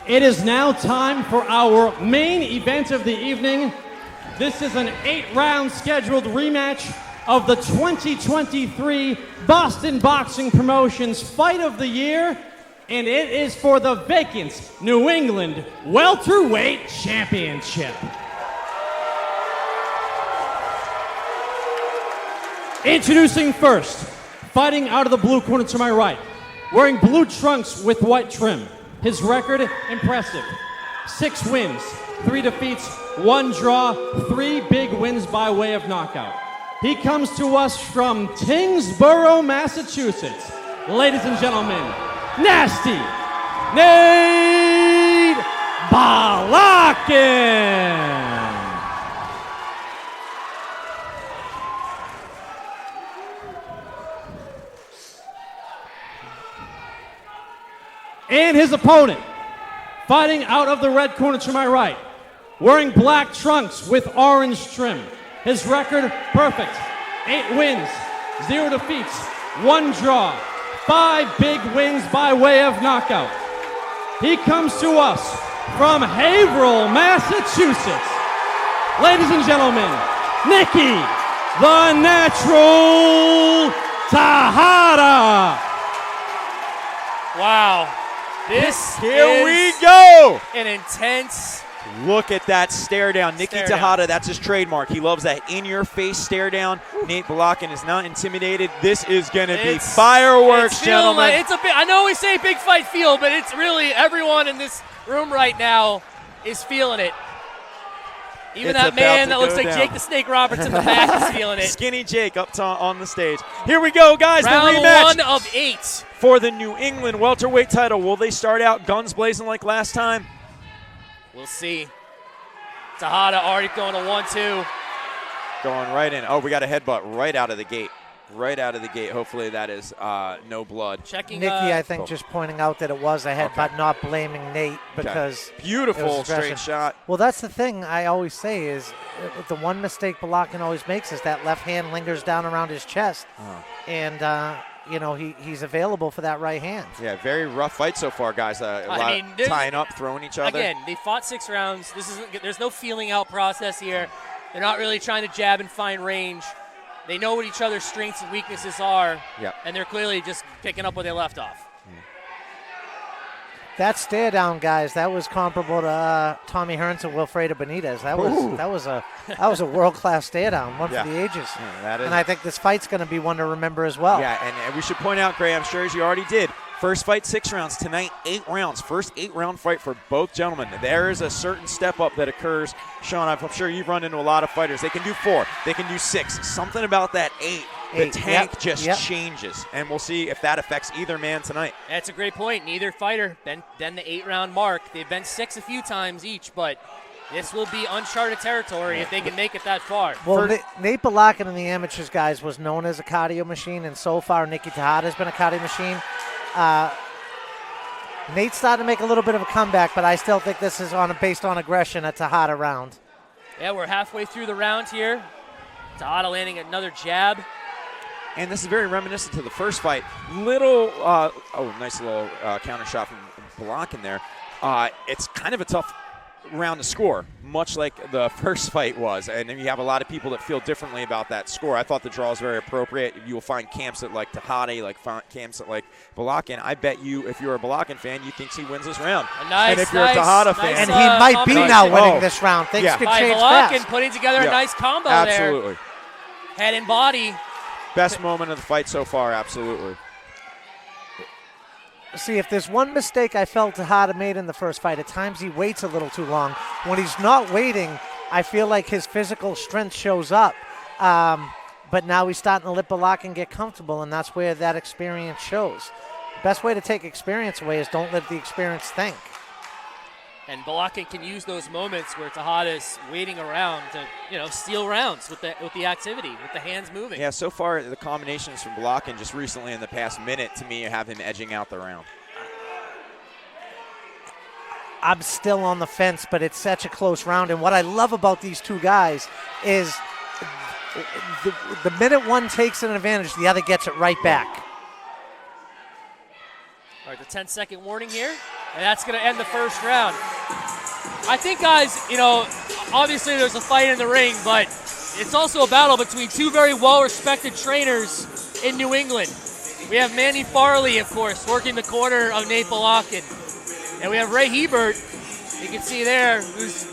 It is now time for our main event of the evening. This is an 8-round scheduled rematch of the 2023 Boston Boxing Promotions Fight of the Year, and it is for the vacant New England Welterweight Championship. Introducing first, fighting out of the blue corner to my right, wearing blue trunks with white trim. His record, impressive. 6 wins, 3 defeats, 1 draw, 3 big wins by way of knockout. He comes to us from Tingsboro, Massachusetts. Ladies and gentlemen, Nasty Nate Balakin. And his opponent, fighting out of the red corner to my right, wearing black trunks with orange trim. His record, perfect. 8 wins, 0 defeats, 1 draw, 5 big wins by way of knockout. He comes to us from Haverhill, Massachusetts. Ladies and gentlemen, Nicky, the Natural Tejada. Wow. Here we go. An intense. Look at that stare down. Nicky Stare Tejada, down. that's his trademark. He loves that in-your-face stare down. Nate Balakin is not intimidated. This is going to be fireworks, it's gentlemen. Like, I know we say big fight feel, but it's really everyone in this room right now is feeling it. Even It's that about man to that looks go like down. Jake the Snake Roberts in the back is feeling it. Skinny Jake up on the stage. Here we go, guys. Round the rematch 1 of 8. for the New England welterweight title. Will they start out guns blazing like last time? We'll see. Tejada already going to 1-2. Going right in. Oh, we got a headbutt right out of the gate. Right out of the gate. Hopefully that is no blood. Checking. Nicky, I think, just pointing out that it was a headbutt, not blaming Nate because Beautiful it was straight aggression. shot. Well, that's the thing I always say is the one mistake Balakin always makes is that left hand lingers down around his chest, and he's available for that right hand. Yeah, very rough fight so far, guys. Tying up, throwing each other. Again, they fought 6 rounds. There's no feeling out process here. They're not really trying to jab and find range. They know what each other's strengths and weaknesses are, and they're clearly just picking up where they left off. That stare down, guys, that was comparable to Tommy Hearns and Wilfredo Benitez. That was a world class stare down, one for the ages. Yeah, that is. And I think this fight's going to be one to remember as well. Yeah, and we should point out, Gray, I'm sure as you already did, first fight 6 rounds, tonight 8 rounds. First 8-round fight for both gentlemen. There is a certain step up that occurs. Sean, I'm sure you've run into a lot of fighters. They can do 4, they can do 6. Something about that 8. The tank just changes, and we'll see if that affects either man tonight. That's a great point. Neither fighter been the 8-round mark. They've been 6 a few times each, but this will be uncharted territory if they can make it that far. Well, Nate Balakin in the amateurs, guys, was known as a cardio machine, and so far Nicky Tejada has been a cardio machine. Nate's starting to make a little bit of a comeback, but I still think this is based on aggression, a Tejada round. Yeah, we're halfway through the round here. Tejada landing another jab. And this is very reminiscent to the first fight. Nice little counter shot from Balakin there. It's kind of a tough round to score, much like the first fight was. And you have a lot of people that feel differently about that score. I thought the draw was very appropriate. You will find camps that like Tejada, like camps that like Balakin. I bet you, if you're a Balakin fan, you think he wins this round. And if you're a Tejada fan. And he might be now winning this round. Things could change Balakin fast. putting together a nice combo Absolutely. there. Head and body. Best moment of the fight so far, absolutely. See, if there's one mistake I felt Tejada made in the first fight, at times he waits a little too long. When he's not waiting, I feel like his physical strength shows up. But now he's starting to let Balakin get comfortable, and that's where that experience shows. Best way to take experience away is don't let the experience think. And Balakin can use those moments where Tejada's waiting around to, steal rounds with the activity, with the hands moving. Yeah, so far the combinations from Balakin just recently in the past minute to me have him edging out the round. I'm still on the fence, but it's such a close round. And what I love about these two guys is the minute one takes an advantage, the other gets it right back. All right, the 10-second warning here. And that's going to end the first round. I think, guys, obviously there's a fight in the ring, but it's also a battle between two very well-respected trainers in New England. We have Manny Farley, of course, working the corner of Nate Balakin. And we have Ray Hebert, you can see there, who's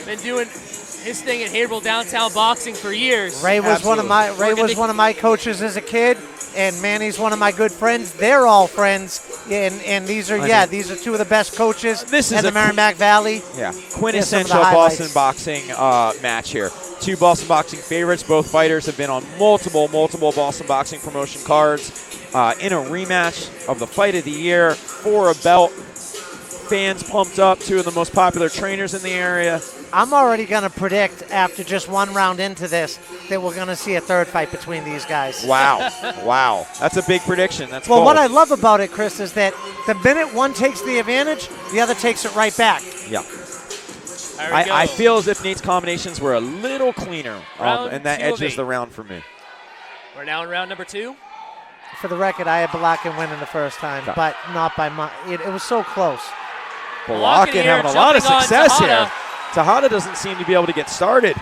been doing his thing at Haverhill Downtown Boxing for years. Ray was one of my coaches as a kid, and Manny's one of my good friends. They're all friends, and these are two of the best coaches in the Merrimack Valley. Yeah, quintessential Boston boxing match here. Two Boston boxing favorites. Both fighters have been on multiple Boston boxing promotion cards in a rematch of the fight of the year for a belt. Fans pumped up, two of the most popular trainers in the area. I'm already going to predict after just one round into this that we're going to see a third fight between these guys. Wow. Wow. That's a big prediction. That's well, bold. What I love about it, Chris, is that the minute one takes the advantage, the other takes it right back. Yeah. I feel as if Nate's combinations were a little cleaner, and that edges the round for me. We're now in round number 2. For the record, I had Balakin winning the first time, but not by much. It was so close. Balakin having a lot of success here. Tejada doesn't seem to be able to get started.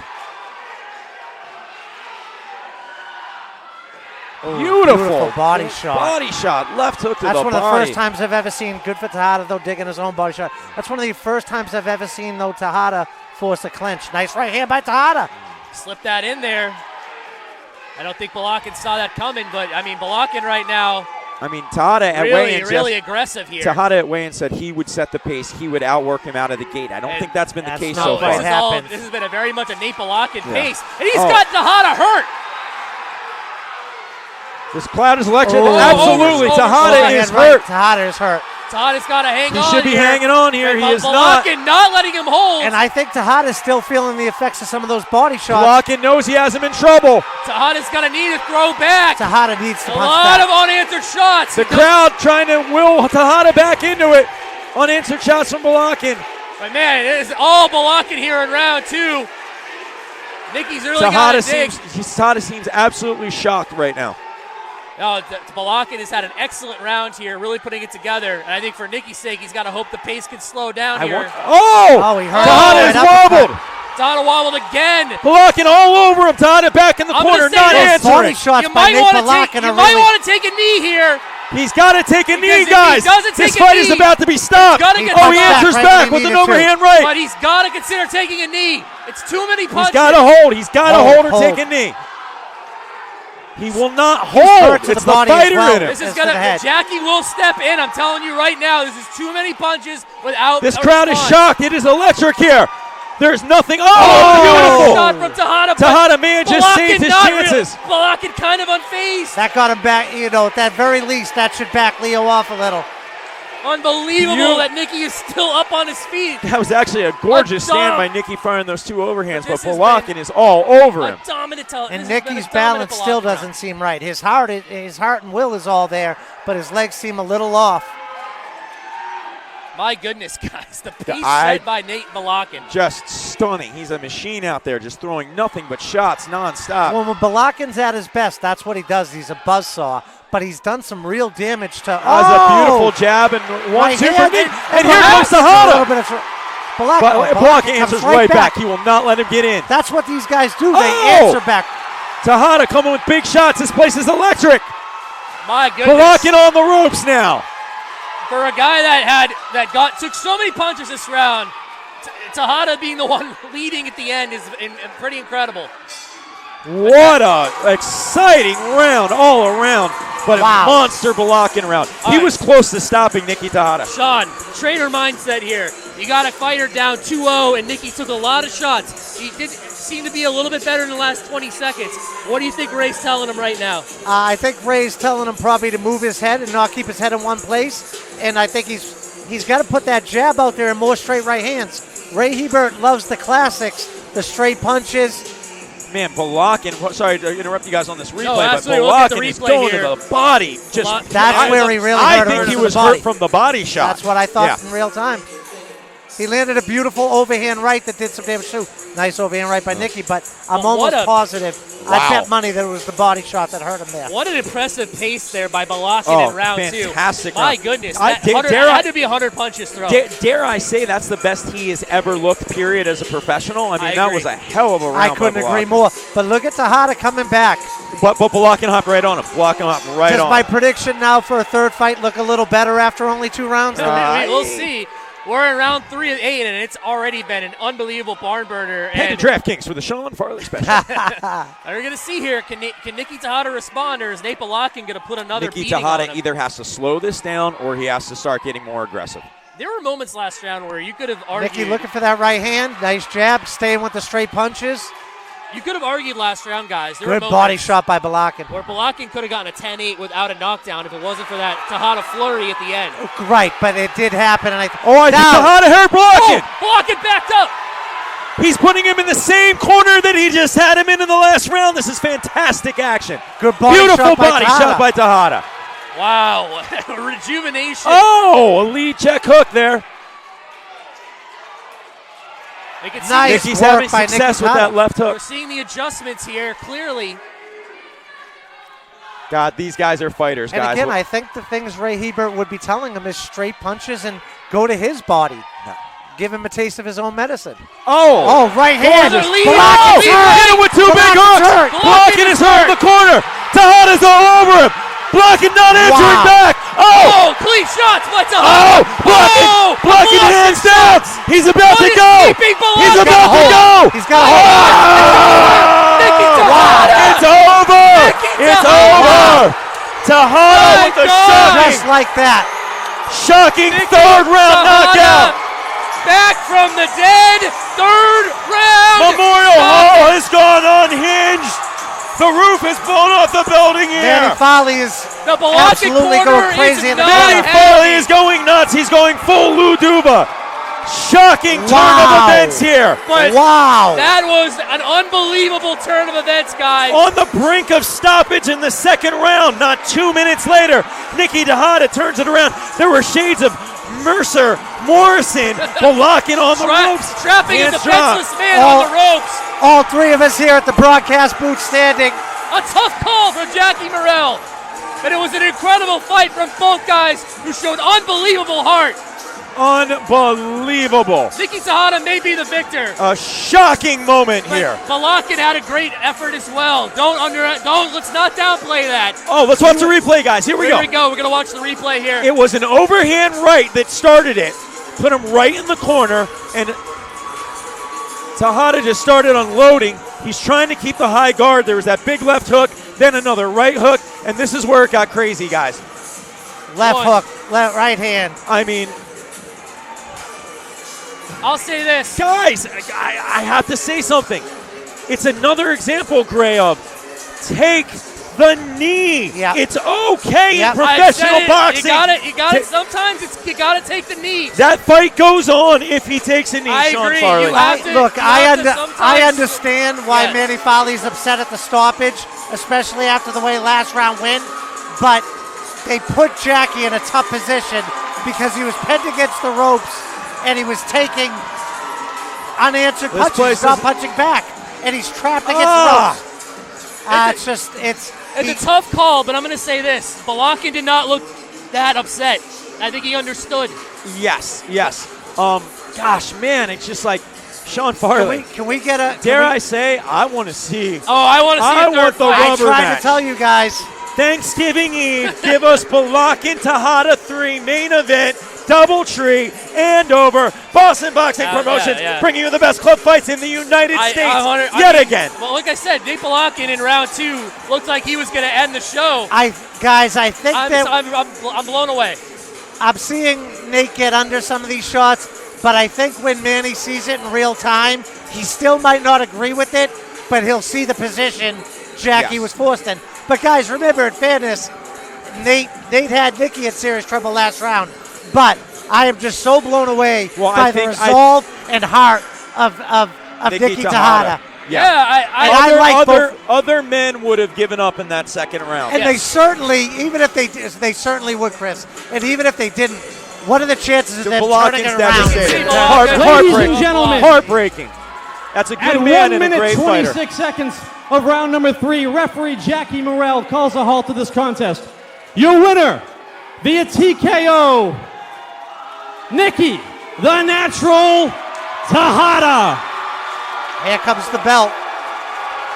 Beautiful body shot. Body shot. Left hook to the body. That's one of the first times I've ever seen. Good for Tejada, though, digging his own body shot. That's one of the first times I've ever seen, though, Tejada force a clinch. Nice right hand by Tejada. Slip that in there. I don't think Balakin saw that coming, but, Balakin right now. Tejada at weigh-in. Really aggressive here. Tejada at weigh-in said he would set the pace. He would outwork him out of the gate. I don't think that's been the case so far. This has been a very much a Nate Balakin pace. And he's got Tejada hurt. This crowd is electric. Absolutely. Tejada is hurt. Tejada is hurt. Tejada's got to hang on. He should be hanging on here. He is not. Balakin not letting him hold. And I think Tejada's still feeling the effects of some of those body shots. Balakin knows he has him in trouble. Tejada's going to need to throw back. Tejada needs to punch back. A lot of unanswered shots. The crowd trying to will Tejada back into it. Unanswered shots from Balakin. But man, it is all Balakin here in round 2. Nicky's really got to dig. Tejada seems absolutely shocked right now. No, Balakin has had an excellent round here, really putting it together. And I think for Nicky's sake, he's got to hope the pace can slow down here. He hurt. Tejada is wobbled. Tejada wobbled again. Balakin all over him. Tejada back in the corner, not answering. You might want to take a knee here. He's got to take a knee, guys. This fight is about to be stopped. He answers back with an overhand right. But he's got to consider taking a knee. It's too many punches. He's got to hold. He's got to hold or take a knee. He will not hold. It's the fighter in him. This is Jackie will step in. I'm telling you right now, this is too many punches without. This crowd is shocked. It is electric here. There's nothing. Beautiful shot from Tejada. Tejada may have just saved his chances. Balakin kind of unfazed. That got him back. At that very least, that should back Leo off a little. Unbelievable that Nicky is still up on his feet. That was actually a gorgeous stand by Nicky firing those two overhands, but Balakin is all over him. And Nicky's balance still doesn't seem right. His heart and will is all there, but his legs seem a little off. My goodness, guys, the pace set by Nate Balakin. Just stunning. He's a machine out there, just throwing nothing but shots nonstop. When Balakin's at his best, that's what he does. He's a buzzsaw. But he's done some real damage to. That's a beautiful jab and 1-2 for Nick. And here comes Tejada. Balakin answers right back. He will not let him get in. That's what these guys do. They answer back. Tejada coming with big shots. This place is electric. My goodness. Balakin on the ropes now. For a guy that took so many punches this round, Tejada being the one leading at the end is pretty incredible. What a exciting round all around, but a monster Balakin round. He was close to stopping Nicky Tejada. Sean, trainer mindset here. You got a fighter down 2-0, and Nicky took a lot of shots. He did seem to be a little bit better in the last 20 seconds. What do you think Ray's telling him right now? I think Ray's telling him probably to move his head and not keep his head in one place. And I think he's got to put that jab out there and more straight right hands. Ray Hebert loves the classics, the straight punches. Man, Balakin, sorry to interrupt you guys on this replay, but Balakin is going to the body. That's where he really hurt. I think he was hurt from the body shot. That's what I thought in real time. He landed a beautiful overhand right that did some damage too. Nice overhand right by Nicky, but I'm Well, almost positive. Wow. I bet money that it was the body shot that hurt him there. What an impressive pace there by Balakin in round fantastic 2. My round. goodness. I- That dare I- had to be 100 punches thrown. Dare I say that's the best he has ever looked, period, as a professional? I mean, that agree. was a hell of a round. I couldn't by agree Balakin. more. But look at Tejada coming back. But Balakin hopped right on him. Balakin hopped right Does on my him. prediction now for a third fight look a little better after only 2 rounds? We'll see. We're in round 3 of 8, and it's already been an unbelievable barn burner. Head to DraftKings for the Sean Farley special. We're going to see here, can Nicky Tejada respond, or is Nate Balakin going to put another Nicky beating on Tejada him? either has to slow this down or he has to start getting more aggressive. There were moments last round where you could have argued. Nicky looking for that right hand. Nice jab, staying with the straight punches. You could have argued last round, guys. There Good were body moments shot by Balakin. where Balakin could have gotten a 10-8 without a knockdown if it wasn't for that Tejada flurry at the end. Right, but it did happen. And I think Tejada hurt Balakin. Balakin backed up. He's putting him in the same corner that he just had him in the last round. This is fantastic action. Good body Beautiful shot by body Tejada. shot by Tejada. Wow, rejuvenation. Oh, a lead check hook there. They can see Nice. Nicky's work having by success Nicky with that Tejada. left We're hook. seeing the adjustments here clearly. God, these guys are fighters, And guys. again, I think the things Ray Hebert would be telling him is straight punches and go to his body. No. Give him a taste of his own medicine. Oh, Right hand. the lead. Balakin's Oh, hurt. hit him with 2 big Balakin's hooks. hurt. Balakin is hurt in the corner. Tejada's all over him. Balakin not answering Wow. back. Oh, Oh, clean shots by oh, Tejada. Balakin, Balakin hands down. He's about to go. He's about to go. He's got a hold. Nicky Tejada. It's over. It's Tejada. over. Tejada with a Just shocking, like that. shocking third round knockout. Back from the dead. Third round. Memorial Hall has gone unhinged. The roof has blown off the building Manny here. Foley is The Balakin absolutely corner going crazy is in the not Manny corner. Foley is going nuts. He's going full Lou Duva. Shocking turn of Wow. events here. But Wow. that was an unbelievable turn of events, guys. On the brink of stoppage in the second round, not 2 minutes later, Nicky Tejada turns it around. There were shades of Mercer, Morrison, Balakin on the ropes. Trapping a Hands dropped. defenseless man Oh. on the ropes. All 3 of us here at the broadcast booth standing. A tough call from Jackie Morrell. But it was an incredible fight from both guys who showed unbelievable heart. Unbelievable. Nicky Tejada may be the victor. A shocking moment But here. Balakin had a great effort as well. Let's not downplay that. Oh, let's watch the replay, guys. Here we Here go. we go. We're going to watch the replay here. It was an overhand right that started it. Put him right in the corner, and Tejada just started unloading. He's trying to keep the high guard. There was that big left hook, then another right hook, and this is where it got crazy, guys. Left hook, right hand. I mean, I'll say this. guys, I have to say something. It's another example, Gray, of take the knee. Yeah. It's okay Yeah. in professional I said it. boxing. You got it. Sometimes you got to take the knee. That fight goes on if he takes a knee, I Sean agree. Farley. You have to- Look, you I have to sometimes- understand why Yes. Manny Foley's upset at the stoppage, especially after the way last round went. But they put Jackie in a tough position because he was pinned against the ropes and he was taking unanswered This punches. place He's not is- punching back, and he's trapped against Ah. the ropes. It's It's a tough call, but I'm going to say this. Balakin did not look that upset. I think he understood. Yes. Gosh, man, it's just like Sean Farley. Can we get a? Dare I say, I want to see Oh, I want to see I a third want the fight. I rubber tried match. to tell you guys. Thanksgiving Eve. Give us Balakin Tejada 3 main event, DoubleTree, Andover, Boston Boxing Yeah, Promotions, yeah. bringing you the best club fights in the United States yet again. Well, like I said, Nate Balakin in round 2 looked like he was going to end the show. I think I'm blown away. I'm seeing Nate get under some of these shots, but I think when Manny sees it in real time, he still might not agree with it, but he'll see the position Jackie was forced in. But guys, remember, in fairness, Nate had Nicky in serious trouble last round. But I am just so blown away by the resolve and heart of Nicky Tejada. Yeah, other men would have given up in that second round. And they certainly, even if they certainly would, Chris. And even if they didn't, What are the chances of them turning Balakin's it around? devastated. Ladies Heartbreaking. and gentlemen. Heartbreaking. That's a good At man 1 and a minute great 26 fighter. seconds of round number 3, referee Jackie Morrell calls a halt to this contest. Your winner, via TKO, Nicky, the Natural Tejada. Here comes the belt.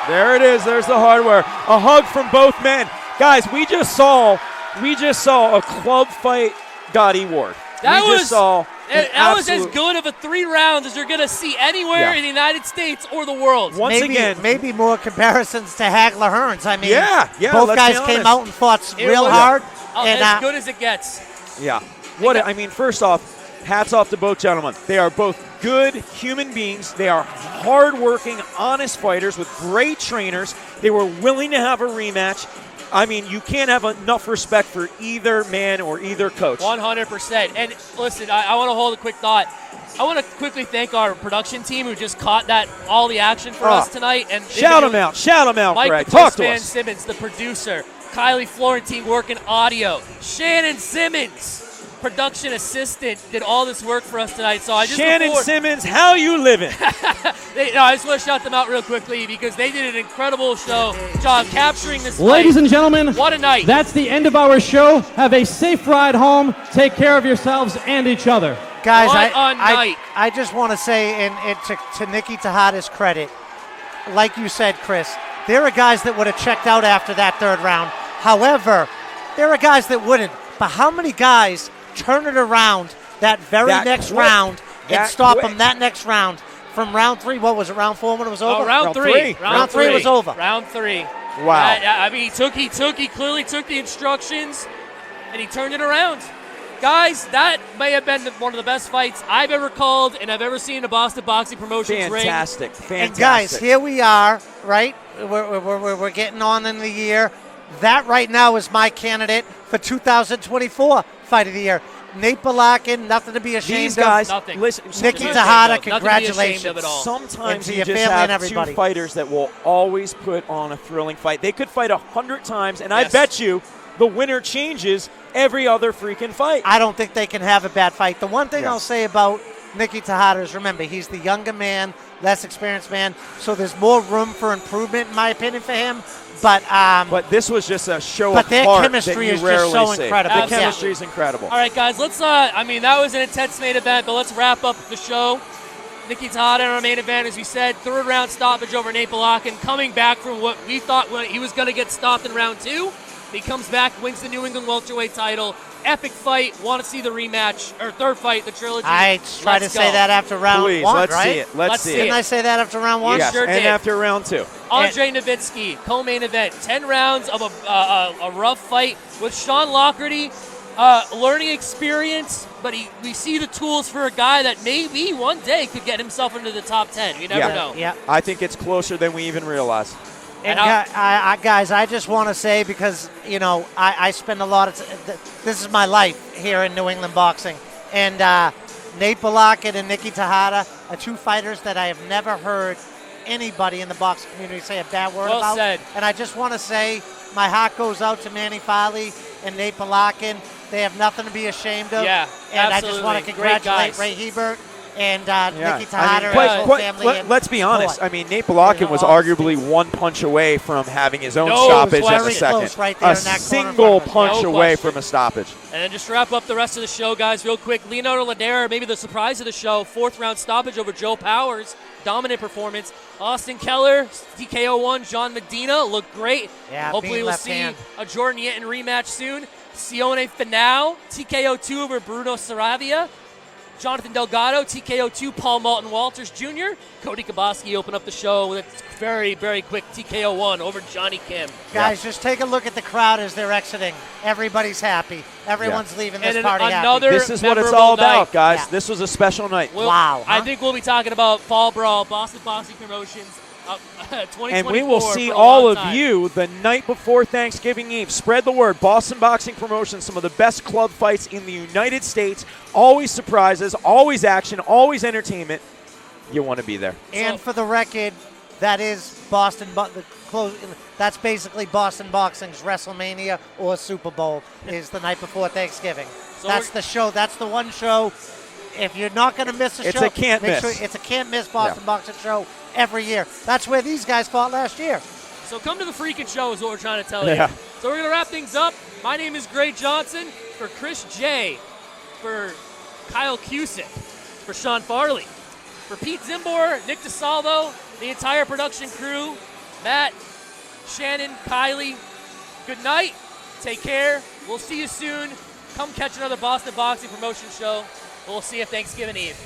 There it is. There's the hardware. A hug from both men. Guys, we just saw a club fight Gotti Ward. That we just saw that was as good of a 3 rounds as you're going to see anywhere in the United States or the world. Once again, maybe more comparisons to Hagler Hearns. I mean, yeah, both let's guys be came honest. out and fought It real was hard. And as good as it gets. Yeah. I mean, first off, hats off to both gentlemen. They are both good human beings. They are hardworking, honest fighters with great trainers. They were willing to have a rematch. I mean, you can't have enough respect for either man or either coach. 100%. And listen, I want to hold a quick thought. I want to quickly thank our production team who just caught all the action for us tonight. And shout them out, Mike Greg. the Talk to Van us. Simmons, the producer. Kylie Florentine working audio. Shannon Simmons, production assistant, did all this work for us tonight. So Shannon Simmons, how you living? I just want to shout them out real quickly because they did an incredible job capturing this Ladies fight. and gentlemen, What a night. that's the end of our show. Have a safe ride home. Take care of yourselves and each other. guys, What a night. I just want to say, and to Nicky Tejada's credit, like you said, Chris, there are guys that would have checked out after that 3rd round. However, there are guys that wouldn't. But how many guys turn it around that next round and stop them that next round? From round 3, what was it, round 4 when it was over? Round three. Round three was over. Round 3. Wow. I mean, he clearly took the instructions, and he turned it around. Guys, that may have been one of the best fights I've ever called and I've ever seen in a Boston Boxing Promotions ring. Fantastic. And guys, here we are, right? We're getting on in the year. That right now is my candidate for 2024 Fight of the Year. Nate Balakin, nothing to be ashamed These guys, of. Nothing. listen, Nicky Nothing Tejada, to be ashamed congratulations. of at all. sometimes And to you your just family and have everybody. 2 fighters that will always put on a thrilling fight. They could fight 100 times, and I Yes. bet you the winner changes every other freaking fight. I don't think they can have a bad fight. The one thing Yeah. I'll say about Nicky Tejada is, remember, he's the younger man, less experienced man, so there's more room for improvement, in my opinion, for him. But this was just a show but of their heart chemistry that is you just rarely so see. incredible. The Absolutely. chemistry is incredible. All right, guys, let's, that was an intense main event, but let's wrap up the show. Nicky Tejada in our main event, as we said, 3rd round stoppage over Nate Balakin, coming back from what we thought he was going to get stopped in round 2. He comes back, wins the New England welterweight title. Epic fight. Want to see the rematch, or 3rd fight, the trilogy. I tried to say that after round Please, 1, let's right? see it. Let's see Didn't it. I say that after round 1? Yes, sure and did. after round 2. Andre Nowitzki, co-main event, 10 rounds of a rough fight with Sean Lockerty. Learning experience, but we see the tools for a guy that maybe one day could get himself into the top 10. You never know. Yeah. I think it's closer than we even realize. And guys, I just want to say, because, I spend a lot of this is my life here in New England boxing. And Nate Balakin and Nicky Tejada are 2 fighters that I have never heard anybody in the boxing community say a bad word Well about. said. And I just want to say my heart goes out to Manny Farley and Nate Balakin. They have nothing to be ashamed of. Yeah, and absolutely. I just want to Great congratulate guys. Ray Hebert and Nicky Tejada I and mean, his whole family. and let's be honest. support. I mean, Nate Balakin was arguably 1 punch away from having his own stoppage in the very second. close right there a in that corner single front. punch No away question. from a stoppage. And then just to wrap up the rest of the show, guys, real quick. Leonardo Ladera, maybe the surprise of the show, 4th round stoppage over Joe Powers. Dominant performance. Austin Keller, TKO1. John Medina looked great. Yeah, hopefully being we'll left see hand. a Jordan Yetton rematch soon. Sione Finau, TKO2 over Bruno Saravia. Jonathan Delgado, TKO2, Paul Malton Walters Jr. Cody Kaboski opened up the show with a very, very quick TKO1 over Johnny Kim. Guys, just take a look at the crowd as they're exiting. Everybody's happy. Everyone's leaving this And party another happy. This is what it's memorable all about, night. guys. Yeah. This was a special night. Wow, I huh? think we'll be talking about Fall Brawl, Boston Boxing Promotions, 2024. And we will see for a all long of time. you the night before Thanksgiving Eve. Spread the word. Boston Boxing Promotions, some of the best club fights in the United States. Always surprises, always action, always entertainment. You want to be there. And for the record, that is that's basically Boston Boxing's WrestleMania or Super Bowl is the night before Thanksgiving. So That's the show. That's the one show. If you're not going to miss a It's show, a can't make miss. Sure it's a can't miss Boston Boxing Show every year. That's where these guys fought last year. So come to the freaking show is what we're trying to tell Yeah. you. So we're going to wrap things up. My name is Gray Johnson. For Chris J, for Kyle Cusick, for Sean Farley, for Pete Zimbor, Nick DeSalvo, the entire production crew, Matt, Shannon, Kylie, good night. Take care. We'll see you soon. Come catch another Boston Boxing Promotion show. We'll see you Thanksgiving Eve.